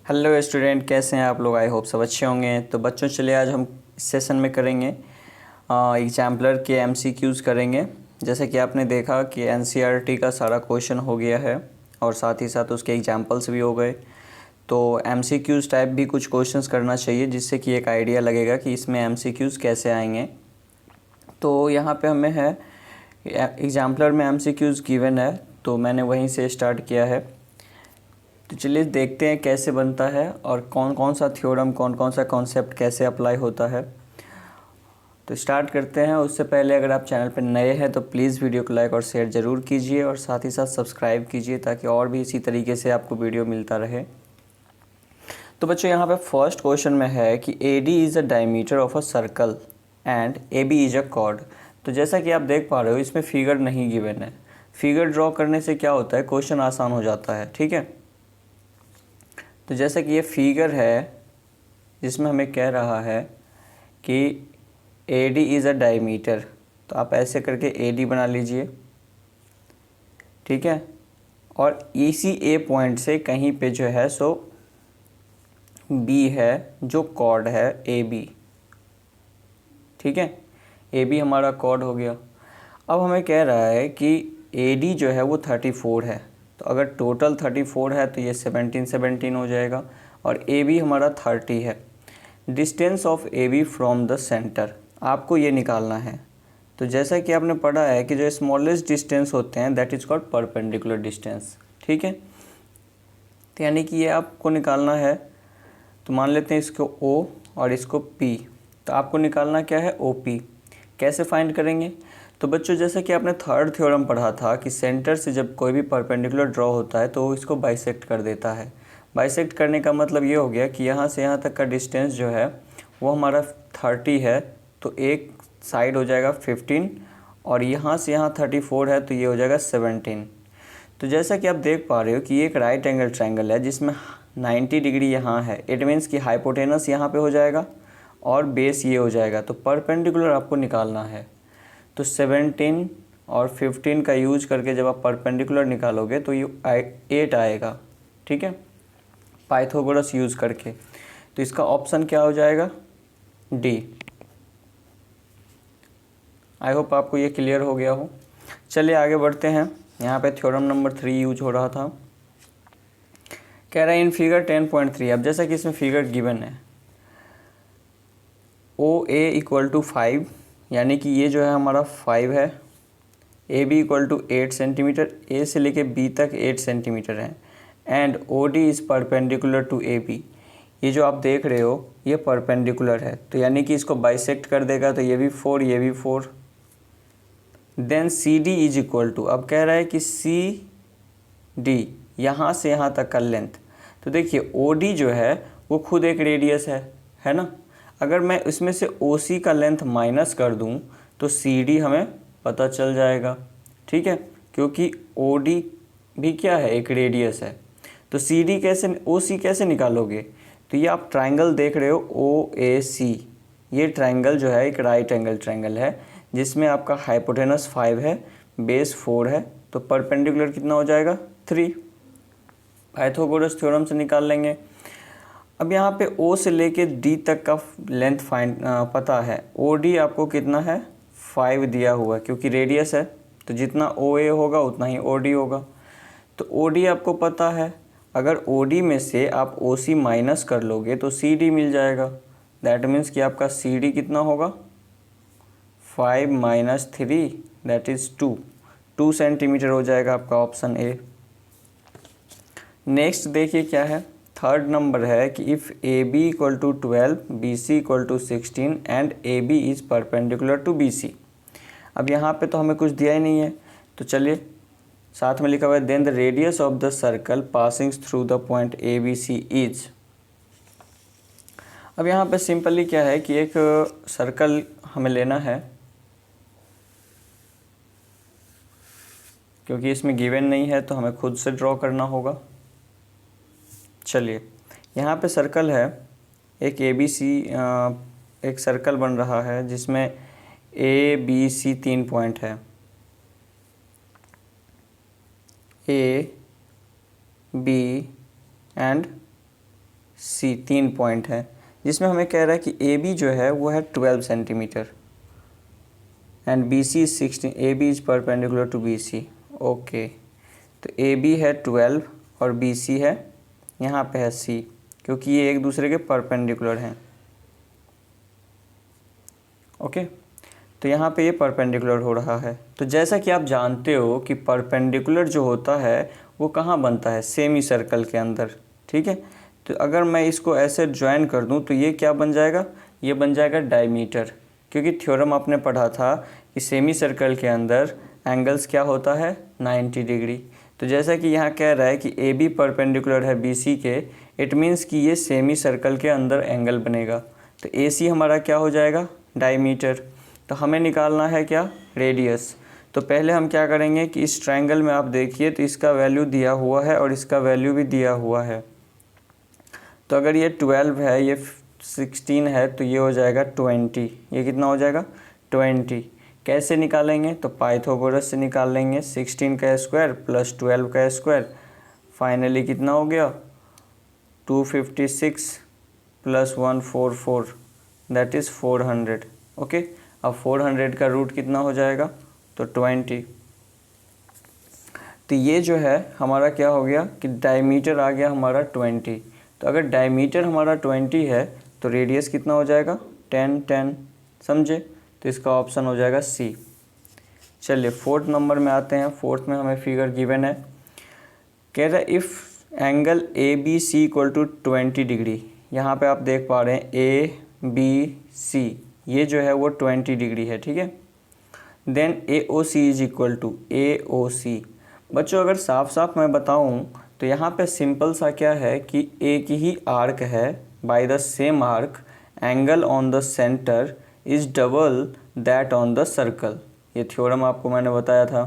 Hello student, कैसे हैं आप लोग। आई होप सब अच्छे होंगे। तो बच्चों चलिए आज हम इस सेशन में करेंगे एग्जाम्पलर के एमसीक्यूज़ करेंगे। जैसे कि आपने देखा कि एनसीईआरटी का सारा क्वेश्चन हो गया है और साथ ही साथ उसके एग्जाम्पल्स भी हो गए। तो एमसीक्यूज़ टाइप भी कुछ क्वेश्चंस करना चाहिए जिससे कि एक आइडिया लगेगा कि इसमें एमसीक्यूज़ कैसे आएंगे। तो यहाँ पे हमें है एग्जाम्पलर में एमसीक्यूज़ गिवन है, तो मैंने वहीं से स्टार्ट किया है। तो चलिए देखते हैं कैसे बनता है और कौन कौन सा थ्योरम, कौन कौन सा कॉन्सेप्ट कैसे अप्लाई होता है। तो स्टार्ट करते हैं। उससे पहले अगर आप चैनल पर नए हैं तो प्लीज़ वीडियो को लाइक और शेयर ज़रूर कीजिए और साथ ही साथ सब्सक्राइब कीजिए ताकि और भी इसी तरीके से आपको वीडियो मिलता रहे। तो बच्चों यहाँ पे फर्स्ट क्वेश्चन में है कि AD is a diameter of a circle and AB is a cord. तो जैसा कि आप देख पा रहे हो इसमें फिगर नहीं गिवन है। फिगर ड्रॉ करने से क्या होता है, क्वेश्चन आसान हो जाता है। ठीक है, तो जैसा कि ये फिगर है जिसमें हमें कह रहा है कि AD इज़ अ डायमीटर, तो आप ऐसे करके AD बना लीजिए। ठीक है, और इसी A पॉइंट से कहीं पे जो है सो B है जो कॉर्ड है AB। ठीक है, AB हमारा कॉर्ड हो गया। अब हमें कह रहा है कि AD जो है वो 34 है, तो अगर टोटल 34 है तो ये 17 हो जाएगा और AB हमारा 30 है। Distance of AB from the centre आपको ये निकालना है। तो जैसा कि आपने पढ़ा है कि जो स्मॉलेस्ट डिस्टेंस होते हैं that is called perpendicular distance. ठीक है, तो यानी कि ये आपको निकालना है। तो मान लेते हैं इसको O और इसको P, तो आपको निकालना क्या है, OP। कैसे फाइंड करेंगे? तो बच्चों जैसे कि आपने थर्ड थ्योरम पढ़ा था कि सेंटर से जब कोई भी परपेंडिकुलर ड्रॉ होता है तो वो इसको बाइसेक्ट कर देता है। बाइसेक्ट करने का मतलब ये हो गया कि यहाँ से यहाँ तक का डिस्टेंस जो है वो हमारा 30 है, तो एक साइड हो जाएगा 15 और यहाँ से यहाँ 34 है तो ये हो जाएगा 17। तो जैसा कि आप देख पा रहे हो कि ये एक राइट एंगल ट्रायंगल है जिसमें 90 डिग्री यहाँ है। इट मीन्स कि हाइपोटेनस यहाँ पे हो जाएगा और बेस ये हो जाएगा। तो परपेंडिकुलर आपको निकालना है। तो 17 और 15 का यूज करके जब आप परपेंडिकुलर निकालोगे तो ये 8 आएगा। ठीक है, पाइथागोरस यूज़ करके। तो इसका ऑप्शन क्या हो जाएगा, डी। आई होप आपको ये क्लियर हो गया हो। चलिए आगे बढ़ते हैं। यहाँ पे थ्योरम नंबर 3 यूज हो रहा था। कह रहा है इन फिगर 10.3। अब जैसा कि इसमें फिगर गिवन है OA इक्वल टू 5, यानी कि ये जो है हमारा 5 है। AB equal to 8 centimetre, A से लेके B तक 8 सेंटीमीटर है। And OD is perpendicular to AB। ये जो आप देख रहे हो ये परपेंडिकुलर है, तो यानी कि इसको बाइसेक्ट कर देगा, तो ये भी 4 ये भी 4। Then CD is equal to, अब कह रहा है कि CD यहाँ से यहाँ तक का लेंथ। तो देखिए OD जो है वो खुद एक रेडियस है ना। अगर मैं इसमें से OC का लेंथ माइनस कर दूँ तो CD हमें पता चल जाएगा। ठीक है, क्योंकि OD भी क्या है, एक रेडियस है। तो CD कैसे, OC कैसे निकालोगे? तो ये आप ट्रायंगल देख रहे हो OAC। ये ट्रायंगल जो है एक राइट एंगल ट्रायंगल है जिसमें आपका हाइपोटेनस 5 है, बेस 4 है, तो परपेंडिकुलर कितना हो जाएगा, 3। पाइथागोरस थ्योरम से निकाल लेंगे। अब यहाँ पे O से लेके D तक का लेंथ पता है। OD आपको कितना है, 5 दिया हुआ है क्योंकि रेडियस है, तो जितना OA होगा उतना ही OD होगा। तो OD आपको पता है, अगर OD में से आप OC माइनस कर लोगे तो CD मिल जाएगा। दैट मीन्स कि आपका CD कितना होगा, 5 माइनस 3 दैट इज़ 2 सेंटीमीटर हो जाएगा आपका ऑप्शन A। नेक्स्ट देखिए क्या है, थर्ड नंबर है कि if AB equal to 12, BC equal to 16 and AB is perpendicular to BC। अब यहाँ पे तो हमें कुछ दिया ही नहीं है, तो चलिए साथ में लिखा हुआ है then the radius of the circle passing through the point ABC is. अब यहाँ पे सिंपली क्या है कि एक सर्कल हमें लेना है, क्योंकि इसमें गिवन नहीं है तो हमें खुद से ड्रॉ करना होगा। चलिए यहाँ पे सर्कल है एक ABC, एक सर्कल बन रहा है जिसमें ABC 3 पॉइंट है, A, B and C, 3 point है, जिसमें हमें कह रहा है कि ए बी जो है वो है 12 centimetre and B C is 16, A B is perpendicular to B C. Okay, तो ए बी है 12 और बी सी है यहाँ पे है सी, क्योंकि ये एक दूसरे के परपेंडिकुलर हैं। ओके, तो यहाँ पे ये परपेंडिकुलर हो रहा है। तो जैसा कि आप जानते हो कि परपेंडिकुलर जो होता है वो कहाँ बनता है, सेमी सर्कल के अंदर, ठीक है। तो अगर मैं इसको ऐसे ज्वाइन कर दूँ तो ये क्या बन जाएगा, ये बन जाएगा डायमीटर, क्योंकि थ्योरम आपने पढ़ा था कि सेमी सर्कल के अंदर एंगल्स क्या होता है, 90 डिग्री। तो जैसा कि यहाँ कह रहा है कि ए बी परपेंडिकुलर है बी सी के, इट मीन्स कि ये सेमी सर्कल के अंदर एंगल बनेगा। तो ए सी हमारा क्या हो जाएगा, डायमीटर। तो हमें निकालना है क्या, रेडियस। तो पहले हम क्या करेंगे कि इस ट्रायंगल में आप देखिए तो इसका वैल्यू दिया हुआ है और इसका वैल्यू भी दिया हुआ है। तो अगर ये 12 है, ये 16 है, तो ये हो जाएगा 20। ये कितना हो जाएगा, 20। कैसे निकालेंगे, तो पाइथागोरस से निकाल लेंगे। 16 का स्क्वायर प्लस 12 का स्क्वायर, फाइनली कितना हो गया, 256 प्लस 144, दैट इज़ 400। ओके, अब 400 का रूट कितना हो जाएगा, तो 20। तो ये जो है हमारा क्या हो गया कि डायमीटर आ गया हमारा 20। तो अगर डायमीटर हमारा 20 है तो रेडियस कितना हो जाएगा, 10। समझे, तो इसका ऑप्शन हो जाएगा सी। चलिए 4th नंबर में आते हैं। 4th में हमें फिगर गिवन है, कह रहा है if angle A B C equal to 20 degree. यहाँ पे आप देख पा रहे हैं ए बी सी, ये जो है वो 20 डिग्री है, ठीक है। Then A O C is equal to A O C. बच्चों अगर साफ साफ मैं बताऊं तो यहाँ पे सिंपल सा क्या है कि एक ही आर्क है, by the same arc angle on the centre is double that on the circle. ये थ्योरम आपको मैंने बताया था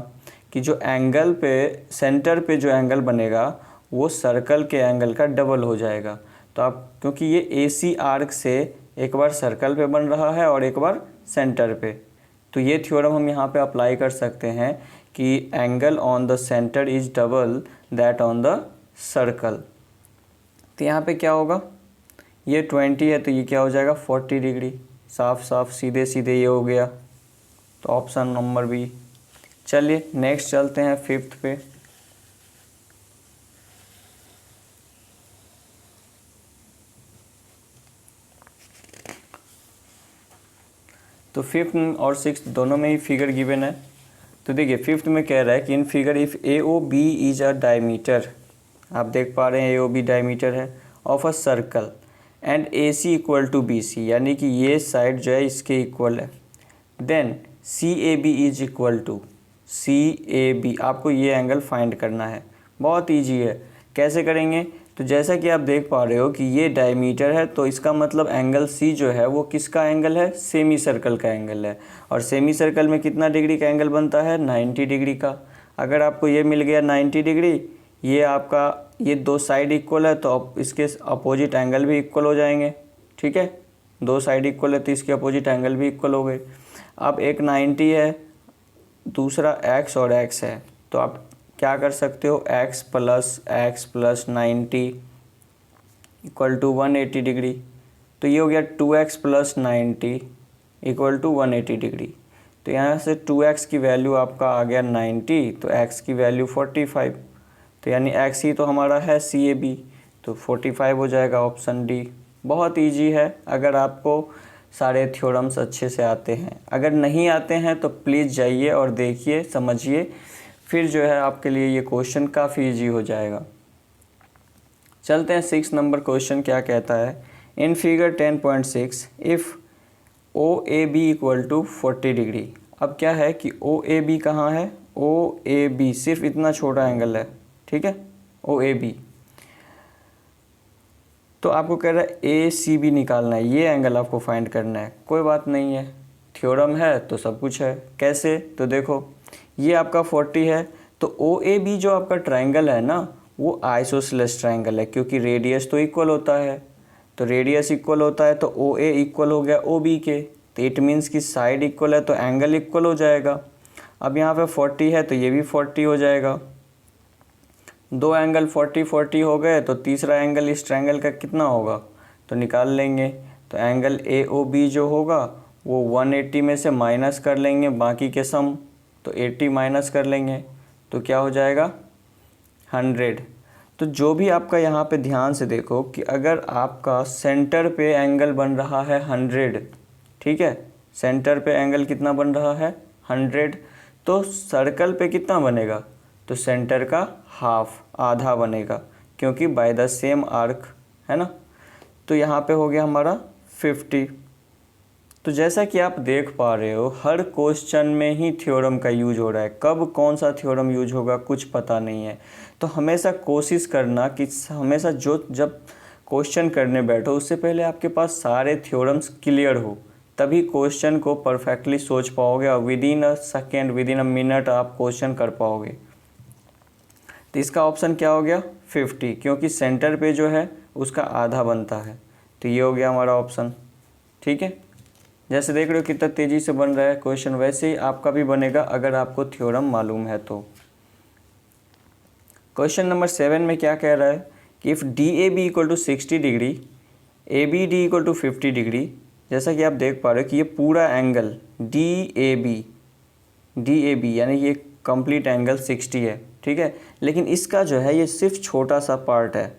कि जो एंगल पे सेंटर पे जो एंगल बनेगा वो सर्कल के एंगल का डबल हो जाएगा। तो आप, क्योंकि ये ए सी आर्क से एक बार सर्कल पे बन रहा है और एक बार सेंटर पे, तो ये थ्योरम हम यहाँ पे अप्लाई कर सकते हैं कि angle on the centre is double that on the circle. तो यहाँ पे क्या होगा, ये 20 है तो ये क्या हो जाएगा, 40 डिग्री। साफ साफ सीधे सीधे ये हो गया, तो ऑप्शन नंबर बी। चलिए नेक्स्ट चलते हैं 5th पे। तो 5th और 6th दोनों में ही फिगर गिवन है। तो देखिए 5th में कह रहा है कि in figure if A O B is a diameter, आप देख पा रहे हैं ए ओ बी डायमीटर है, of a circle and A C equal to B C, यानी कि ये साइड जो है इसके इक्वल है। Then C A B is equal to C A B, आपको ये एंगल फाइंड करना है। बहुत ईजी है, कैसे करेंगे, तो जैसा कि आप देख पा रहे हो कि ये डायमीटर है, तो इसका मतलब एंगल सी जो है वो किसका एंगल है, सेमी सर्कल का एंगल है। और सेमी सर्कल में कितना डिग्री का एंगल बनता है, 90 डिग्री का। अगर आपको ये मिल गया 90 डिग्री, ये आपका ये दो साइड इक्वल है तो इसके अपोजिट एंगल भी इक्वल हो जाएंगे, ठीक है। दो साइड इक्वल है तो इसके अपोजिट एंगल भी इक्वल हो गए। अब एक 90 है, दूसरा x और x है, तो आप क्या कर सकते हो, x plus 90 equal to 180 degree. तो ये हो गया 2x plus 90 equal to 180 degree. तो यहाँ से 2x की वैल्यू आपका आ गया 90, तो x की वैल्यू 45। तो यानी x ही तो हमारा है CAB, तो 45 हो जाएगा ऑप्शन डी। बहुत इजी है अगर आपको सारे थ्योरम्स अच्छे से आते हैं। अगर नहीं आते हैं तो प्लीज़ जाइए और देखिए, समझिए, फिर जो है आपके लिए ये क्वेश्चन काफ़ी इजी हो जाएगा। चलते हैं 6 नंबर क्वेश्चन क्या कहता है। In figure 10.6 if OAB equal to 40 degree. अब क्या है कि OAB कहाँ है, OAB सिर्फ इतना छोटा एंगल है, ठीक है, OAB। तो आपको कह रहा है ACB निकालना है, ये एंगल आपको फाइंड करना है। कोई बात नहीं है, थ्योरम है तो सब कुछ है। कैसे, तो देखो ये आपका 40 है, तो OAB जो आपका ट्रायंगल है ना वो आइसोसेलेस ट्रायंगल है, क्योंकि रेडियस तो इक्वल होता है। तो रेडियस इक्वल होता है तो OA इक्वल हो गया OB के, तो इट मीन्स कि साइड इक्वल है तो एंगल इक्वल हो जाएगा। अब यहाँ पे 40 है तो ये भी 40 हो जाएगा। दो एंगल 40-40 हो गए तो तीसरा एंगल इस ट्रायंगल का कितना होगा तो निकाल लेंगे। तो एंगल AOB जो होगा वो 180 में से माइनस कर लेंगे बाकी के सम, तो 80 माइनस कर लेंगे तो क्या हो जाएगा 100। तो जो भी आपका यहाँ पे ध्यान से देखो कि अगर आपका सेंटर पे एंगल बन रहा है 100, ठीक है, सेंटर पे एंगल कितना बन रहा है 100, तो सर्कल पे कितना बनेगा तो सेंटर का हाफ, आधा बनेगा, क्योंकि बाय द सेम आर्क है ना। तो यहाँ पे हो गया हमारा 50। तो जैसा कि आप देख पा रहे हो हर क्वेश्चन में ही थ्योरम का यूज हो रहा है, कब कौन सा थ्योरम यूज होगा कुछ पता नहीं है। तो हमेशा कोशिश करना कि हमेशा जब क्वेश्चन करने बैठो उससे पहले आपके पास सारे थ्योरम्स क्लियर हो, तभी क्वेश्चन को परफेक्टली सोच पाओगे और within a second, within a minute आप क्वेश्चन कर पाओगे। तो इसका ऑप्शन क्या हो गया 50, क्योंकि सेंटर पे जो है उसका आधा बनता है। तो ये हो गया हमारा ऑप्शन, ठीक है। जैसे देख रहे हो कितना तेज़ी से बन रहा है क्वेश्चन, वैसे ही आपका भी बनेगा अगर आपको थ्योरम मालूम है तो। क्वेश्चन नंबर 7 में क्या कह रहा है कि if DAB equal to 60 degree, ABD equal to 50 degree. जैसा कि आप देख पा रहे हो कि ये पूरा एंगल DAB यानी ये कंप्लीट एंगल 60 है, ठीक है, लेकिन इसका जो है ये सिर्फ छोटा सा पार्ट है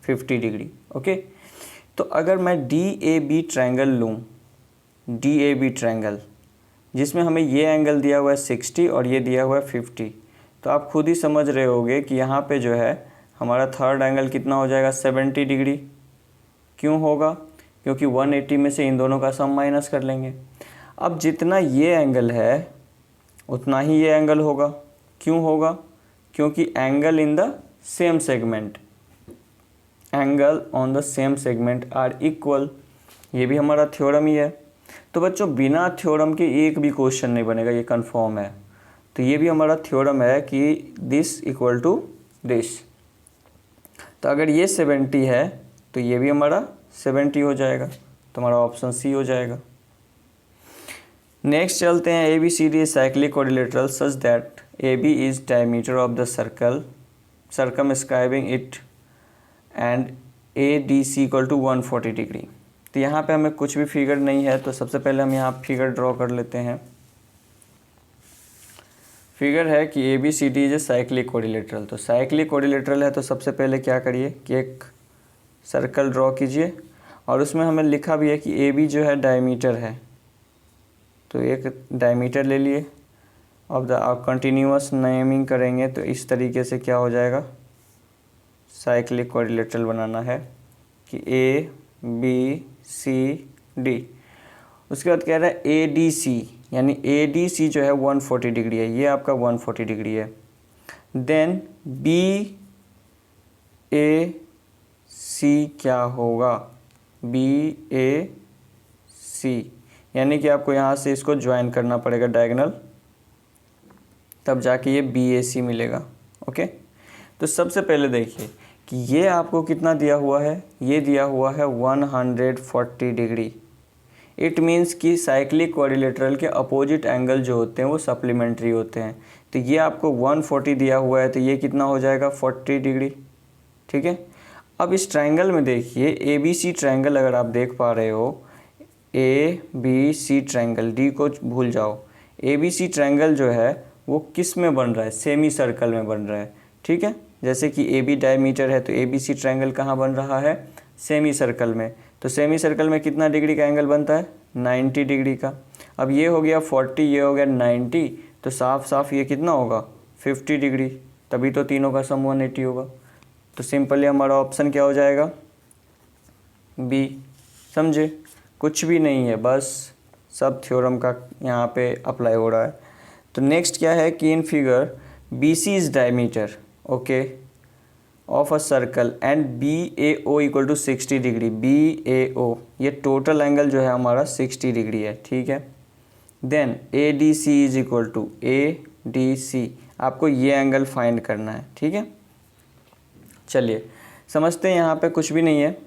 50 डिग्री, ओके। तो अगर मैं DAB ट्रायंगल लूँ, DAB ट्रायंगल जिसमें हमें ये एंगल दिया हुआ है 60 और ये दिया हुआ है 50, तो आप खुद ही समझ रहे होगे कि यहाँ पे जो है हमारा थर्ड एंगल कितना हो जाएगा 70 डिग्री। क्यों होगा, क्योंकि 180 में से इन दोनों का सम माइनस कर लेंगे। अब जितना ये एंगल है उतना ही ये एंगल होगा। क्यों होगा, क्योंकि angle in the same segment, angle on the same segment are equal. ये भी हमारा थ्योरम ही है। तो बच्चों बिना थ्योरम के एक भी क्वेश्चन नहीं बनेगा, ये कंफर्म है। तो ये भी हमारा थ्योरम है कि दिस इक्वल टू दिस। तो अगर ये 70 है तो ये भी हमारा 70 हो जाएगा, तो हमारा ऑप्शन सी हो जाएगा। नेक्स्ट चलते हैं, ABCD cyclic quadrilateral such that AB is diameter of the circle circumscribing it and ADC equal to 140 degree. तो यहाँ पे हमें कुछ भी फिगर नहीं है, तो सबसे पहले हम यहाँ फिगर ड्रॉ कर लेते हैं। फिगर है कि ABCD इज ए साइक्लिक कोरिलेटरल। तो साइक्लिक कोरिलेटरल है तो सबसे पहले क्या करिए कि एक सर्कल ड्रॉ कीजिए और उसमें हमें लिखा भी है कि AB जो है डायमीटर है, तो एक डायमीटर ले लिए। अब कंटिन्यूअस नेमिंग करेंगे तो इस तरीके से क्या हो जाएगा, साइक्लिक कोरिलेटरल बनाना है कि ABCD। उसके बाद कह रहा है ADC, यानी ADC जो है 140 डिग्री है, ये आपका 140 डिग्री है। देन BAC क्या होगा, BAC यानी कि आपको यहाँ से इसको ज्वाइन करना पड़ेगा डायगोनल, तब जाके ये BAC मिलेगा, ओके। तो सबसे पहले देखिए कि ये आपको कितना दिया हुआ है, ये दिया हुआ है 140 डिग्री। इट मीन्स कि साइक्लिक कोरिलेटरल के अपोजिट एंगल जो होते हैं वो सप्लीमेंट्री होते हैं। तो ये आपको 140 दिया हुआ है, तो ये कितना हो जाएगा 40 डिग्री, ठीक है। अब इस ट्रायंगल में देखिए ABC ट्रायंगल, अगर आप देख पा रहे हो ABC ट्रायंगल, D को भूल जाओ। ABC ट्रायंगल जो है वो किस में बन रहा है, सेमी सर्कल में बन रहा है, ठीक है। जैसे कि AB डायमीटर है तो ABC ट्रायंगल कहाँ बन रहा है, सेमी सर्कल में। तो सेमी सर्कल में कितना डिग्री का एंगल बनता है 90 डिग्री का। अब ये हो गया 40, ये हो गया 90, तो साफ साफ ये कितना होगा 50 डिग्री, तभी तो तीनों का सम 180 होगा। तो सिंपली हमारा ऑप्शन क्या हो जाएगा B। समझे, कुछ भी नहीं है, बस सब थ्योरम का यहाँ पे अप्लाई हो रहा है। तो नेक्स्ट क्या है कि in figure BC is diameter, okay, of a circle and BAO equal to 60 degree. BAO ये टोटल एंगल जो है हमारा 60 डिग्री है, ठीक है। Then ADC is equal to ADC, आपको ये एंगल फाइंड करना है, ठीक है। चलिए समझते हैं, यहाँ पे कुछ भी नहीं है।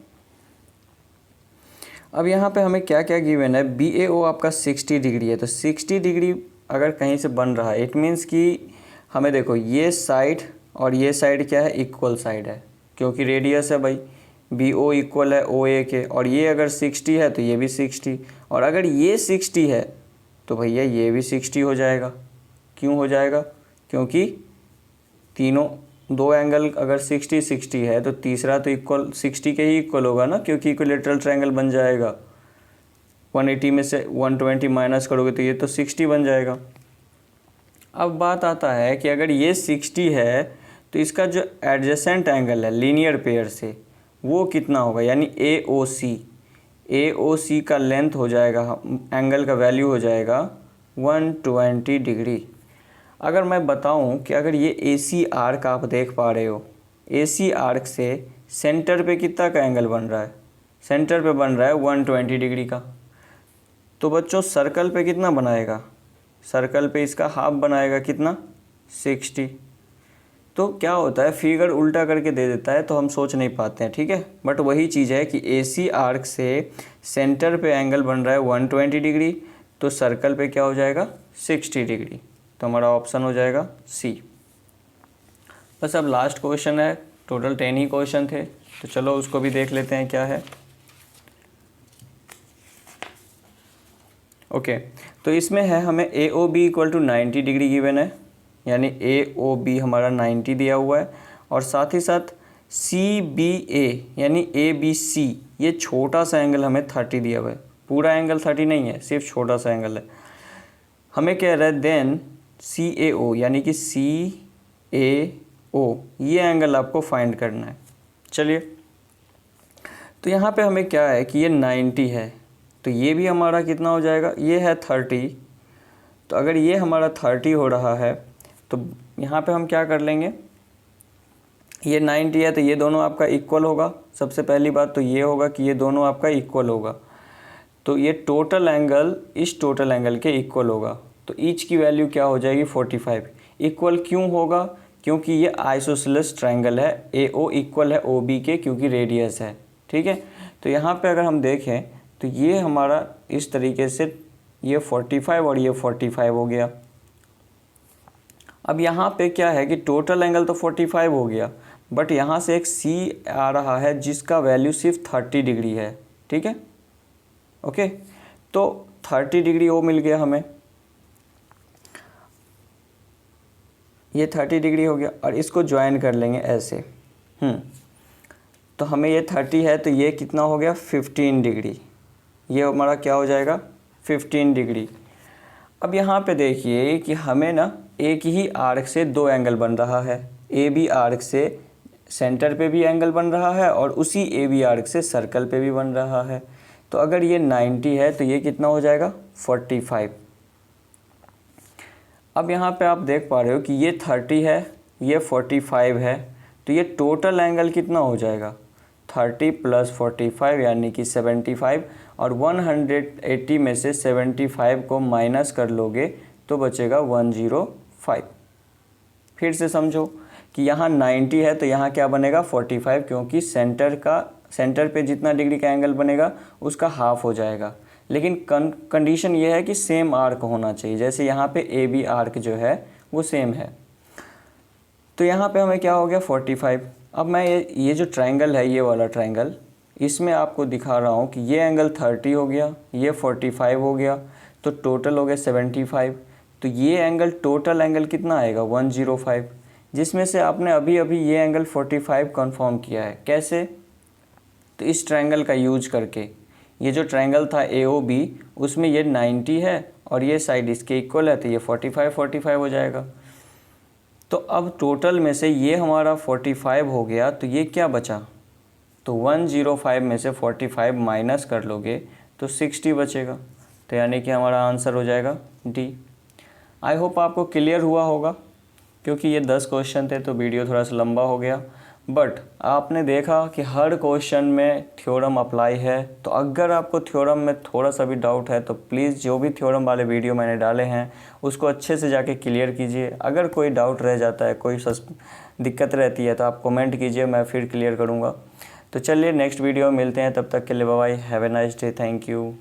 अब यहाँ पे हमें क्या क्या गिवन है, BAO आपका 60 डिग्री है, तो 60 डिग्री अगर कहीं से बन रहा है इट मीन्स कि हमें देखो ये साइड और ये साइड क्या है, इक्वल साइड है क्योंकि रेडियस है भाई, बी ओ इक्वल है ओ ए के। और ये अगर 60 है तो ये भी 60, और अगर ये 60 है तो भैया ये भी 60 हो जाएगा। क्यों हो जाएगा? क्योंकि तीनों दो एंगल अगर 60 है तो तीसरा तो इक्वल 60 के ही इक्वल होगा ना, क्योंकि इक्विलेटरल ट्रायंगल बन जाएगा। 180 में से 120 माइनस करोगे तो ये तो 60 बन जाएगा। अब बात आता है कि अगर ये 60 है तो इसका जो एडजेसेंट एंगल है लीनियर पेयर से वो कितना होगा, यानी ए ओ सी का लेंथ हो जाएगा, एंगल का वैल्यू हो जाएगा 120 डिग्री। अगर मैं बताऊं कि अगर ये ए सी आर्क आप देख पा रहे हो, ए सी आर्क से सेंटर पे कितना का एंगल बन रहा है, सेंटर पे बन रहा है 120 डिग्री का। तो बच्चों सर्कल पे कितना बनाएगा, सर्कल पे इसका हाफ बनाएगा, कितना, 60। तो क्या होता है, फिगर उल्टा करके दे देता है तो हम सोच नहीं पाते हैं, ठीक है। बट वही चीज़ है कि ए सी आर्क से सेंटर पे एंगल बन रहा है 120 डिग्री, तो सर्कल पे क्या हो जाएगा, 60 डिग्री। तो हमारा ऑप्शन हो जाएगा सी। बस अब लास्ट क्वेश्चन है, टोटल 10 ही क्वेश्चन थे, तो चलो उसको भी देख लेते हैं क्या है। ओके, तो इसमें है हमें A O B equal to 90 degree given है, यानी ए ओ बी हमारा 90 दिया हुआ है, और साथ ही साथ सी बी ए यानी ए बी सी, ये छोटा सा एंगल हमें 30 दिया हुआ है, पूरा एंगल 30 नहीं है, सिर्फ छोटा सा एंगल है। हमें कह रहा है देन सी ए ओ यानी कि सी ए ओ, ये एंगल आपको फाइंड करना है। चलिए, तो यहाँ पे हमें क्या है कि ये 90 है, तो ये भी हमारा कितना हो जाएगा, ये है 30। तो अगर ये हमारा 30 हो रहा है तो यहाँ पे हम क्या कर लेंगे, ये 90 है तो ये दोनों आपका इक्वल होगा। सबसे पहली बात तो ये होगा कि ये दोनों आपका इक्वल होगा, तो ये टोटल एंगल इस टोटल एंगल के इक्वल होगा। तो ईच की वैल्यू क्या हो जाएगी, 45। इक्वल क्यों होगा, क्योंकि ये आइसोसेलेस ट्रायंगल है, ए ओ इक्वल है ओ बी के, क्योंकि रेडियस है, ठीक है। तो यहाँ पे अगर हम देखें तो ये हमारा इस तरीके से ये 45 और ये 45 हो गया। अब यहाँ पे क्या है कि टोटल एंगल तो 45 हो गया, बट यहाँ से एक सी आ रहा है जिसका वैल्यू सिर्फ 30 डिग्री है, ठीक है। ओके, तो 30 डिग्री वो मिल गया हमें, ये 30 डिग्री हो गया, और इसको ज्वाइन कर लेंगे ऐसे। तो हमें ये 30 है तो ये कितना हो गया, 15 डिग्री, ये हमारा क्या हो जाएगा, 15 डिग्री। अब यहाँ पे देखिए कि हमें ना एक ही आर्क से दो एंगल बन रहा है, ए बी आर्क से सेंटर पे भी एंगल बन रहा है और उसी ए बी आर्क से सर्कल पे भी बन रहा है। तो अगर ये 90 है तो ये कितना हो जाएगा, 45। अब यहाँ पे आप देख पा रहे हो कि ये 30 है, ये 45 है, तो ये टोटल एंगल कितना हो जाएगा, 30 + 45 यानी कि 75, और 180 में से 75 को माइनस कर लोगे तो बचेगा 105। फिर से समझो कि यहाँ 90 है तो यहाँ क्या बनेगा, 45, क्योंकि सेंटर पे जितना डिग्री का एंगल बनेगा उसका हाफ हो जाएगा। लेकिन कंडीशन ये है कि सेम आर्क होना चाहिए, जैसे यहाँ पे ए बी आर्क जो है वो सेम है। तो यहाँ पे हमें क्या हो गया, 45। अब मैं ये जो ट्रायंगल है, ये वाला ट्रायंगल, इसमें आपको दिखा रहा हूँ कि ये एंगल 30 हो गया, ये 45 हो गया, तो टोटल हो गया 75। तो ये एंगल टोटल एंगल कितना आएगा, 105, जिसमें से आपने अभी अभी ये एंगल 45 कंफर्म किया है। कैसे, तो इस ट्रायंगल का यूज करके, ये जो ट्रायंगल था ए ओ बी, उसमें ये 90 है और ये साइड इसके इक्वल है, तो ये 45 हो जाएगा। तो अब टोटल में से ये हमारा 45 हो गया, तो ये क्या बचा, तो 105 में से 45 माइनस कर लोगे तो 60 बचेगा। तो यानी कि हमारा आंसर हो जाएगा डी। आई होप आपको क्लियर हुआ होगा, क्योंकि ये 10 क्वेश्चन थे तो वीडियो थोड़ा सा लंबा हो गया, बट आपने देखा कि हर क्वेश्चन में थ्योरम अप्लाई है। तो अगर आपको थ्योरम में थोड़ा सा भी डाउट है तो प्लीज़ जो भी थ्योरम वाले वीडियो मैंने डाले हैं उसको अच्छे से जाके क्लियर कीजिए। अगर कोई डाउट रह जाता है, कोई दिक्कत रहती है तो आप कमेंट कीजिए, मैं फिर क्लियर करूँगा। तो चलिए नेक्स्ट वीडियो में मिलते हैं, तब तक के लिए bye bye, have a nice day, thank you.